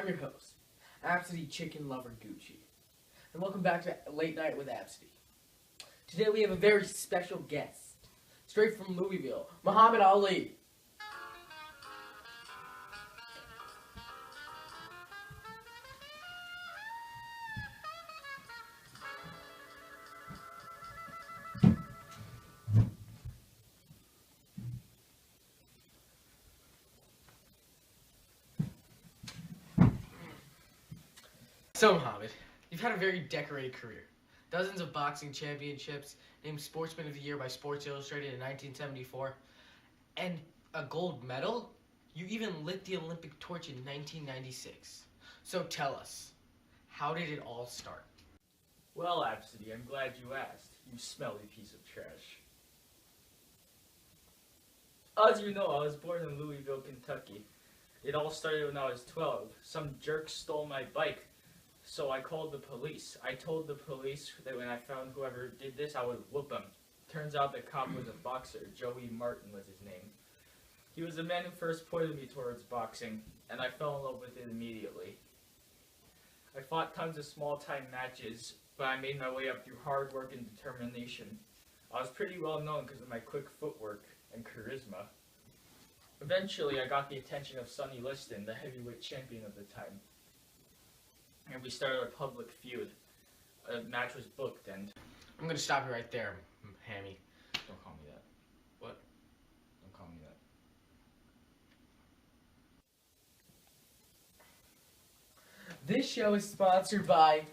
I'm your host, Absidy Chicken Lover Gucci, and welcome back to Late Night with Absidy. Today we have a very special guest, straight from Louisville, Muhammad Ali. So, Muhammad, you've had a very decorated career. Dozens of boxing championships, named Sportsman of the Year by Sports Illustrated in 1974, and a gold medal? You even lit the Olympic torch in 1996. So tell us, how did it all start? Well, Absidy, I'm glad you asked, you smelly piece of trash. As you know, I was born in Louisville, Kentucky. It all started when I was 12. Some jerk stole my bike. So I called the police. I told the police that when I found whoever did this, I would whoop him. Turns out the cop was a boxer. Joey Martin was his name. He was the man who first pointed me towards boxing, and I fell in love with it immediately. I fought tons of small-time matches, but I made my way up through hard work and determination. I was pretty well known because of my quick footwork and charisma. Eventually, I got the attention of Sonny Liston, the heavyweight champion of the time. And we started a public feud. A match was booked, and I'm going to stop you right there, Hammy. don't call me that. What? Don't call me that. This show is sponsored by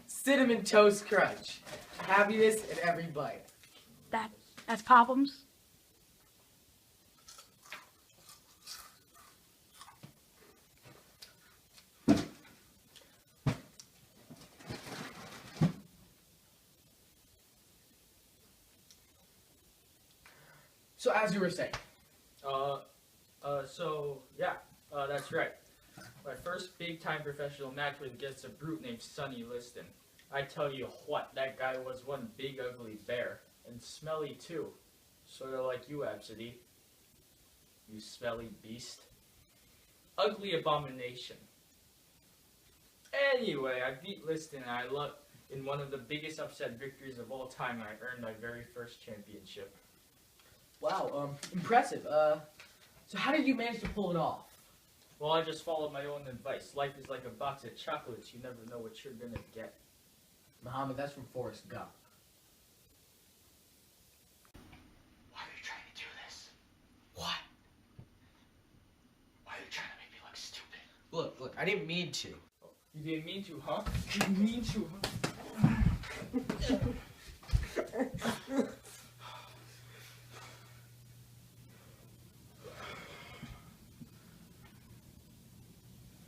Cinnamon Toast Crunch. Happiness in every bite. That's problems. So as you were saying, that's right. My first big-time professional match was against a brute named Sonny Liston. I tell you what, that guy was one big ugly bear. And smelly too. Sort of like you, Absidy. You smelly beast. Ugly abomination. Anyway, I beat Liston and I lucked in one of the biggest upset victories of all time, and I earned my very first championship. wow, impressive. So how did you manage to pull it off? Well, I just followed my own advice. Life is like a box of chocolates. You never know what you're gonna get. Muhammad, that's from Forrest Gump. Why are you trying to do this? What? Why are you trying to make me look stupid? Look, I didn't mean to. You didn't mean to, huh? You didn't mean to, huh?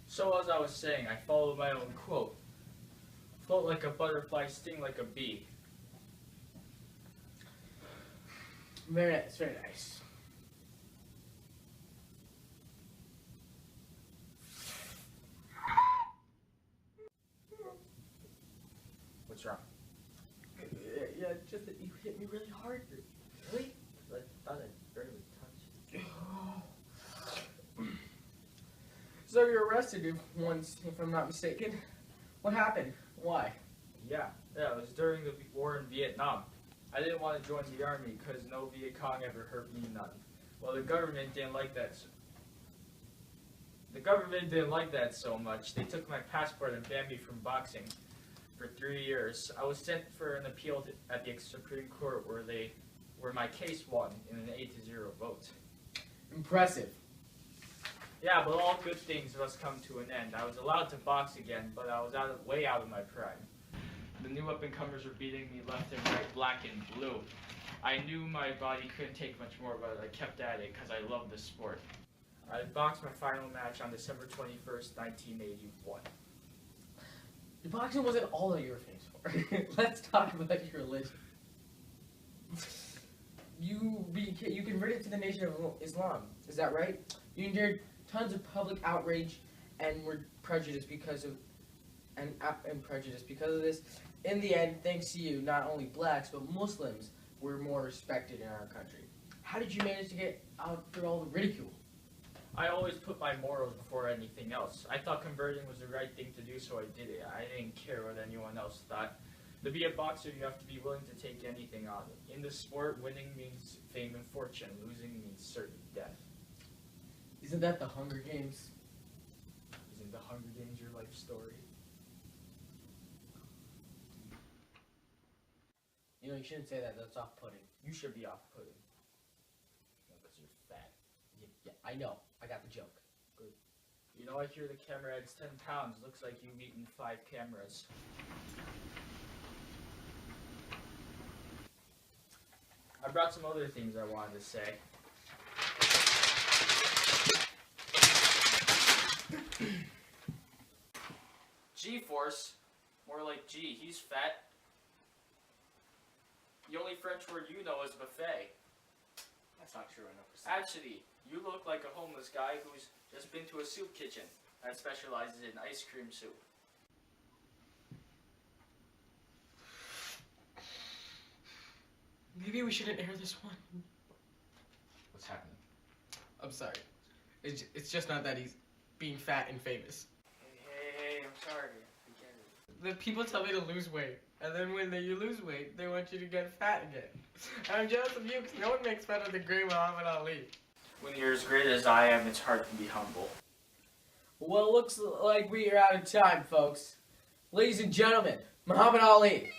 So as I was saying, I followed my own quote. Float like a butterfly, sting like a bee. Very nice, very nice. What's wrong? Yeah, just that you hit me really hard. Really? I thought I barely touched you. So you were arrested once, if I'm not mistaken. What happened? Why? Yeah, it was during the war in Vietnam. I didn't want to join the army because no Viet Cong ever hurt me none. Well, the government didn't like that. The government didn't like that so much. They took my passport and banned me from boxing for 3 years. I was sent for an appeal at the Supreme Court where my case won in an 8-0 vote. Impressive. Yeah, but all good things must come to an end. I was allowed to box again, but I was way out of my prime. The new up-and-comers were beating me left and right, black and blue. I knew my body couldn't take much more, but I kept at it because I love the sport. I boxed my final match on December 21st, 1981. Your boxing wasn't all that you were famous for. Let's talk about your religion. You converted to the Nation of Islam, is that right? You endured tons of public outrage and were prejudiced because of this. In the end, thanks to you, not only blacks but Muslims were more respected in our country. How did you manage to get out through all the ridicule? I always put my morals before anything else. I thought converting was the right thing to do, so I did it. I didn't care what anyone else thought. To be a boxer, you have to be willing to take anything on. In this sport, winning means fame and fortune. Losing means certain death. Isn't that the Hunger Games? Isn't the Hunger Games your life story? You know, you shouldn't say that. That's off-putting. You should be off-putting. Because you're fat. Yeah, I know. I got the joke. You know, I hear the camera adds 10 pounds. Looks like you've eaten 5 cameras. I brought some other things I wanted to say. G-force. More like G. He's fat. The only French word you know is buffet. That's not true. I know. Actually, you look like a homeless guy who's just been to a soup kitchen that specializes in ice cream soup. Maybe we shouldn't air this one. What's happening? I'm sorry. It's just not that easy. Being fat and famous. Hey, I'm sorry. I get it. The people tell me to lose weight, and then when you lose weight, they want you to get fat again. And I'm jealous of you because no one makes fun of the great Muhammad Ali. When you're as great as I am, it's hard to be humble. Well, it looks like we are out of time, folks. Ladies and gentlemen, Muhammad Ali.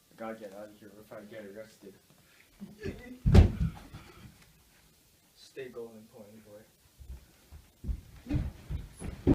I gotta get out of here if I get arrested. Stay golden, pony boy.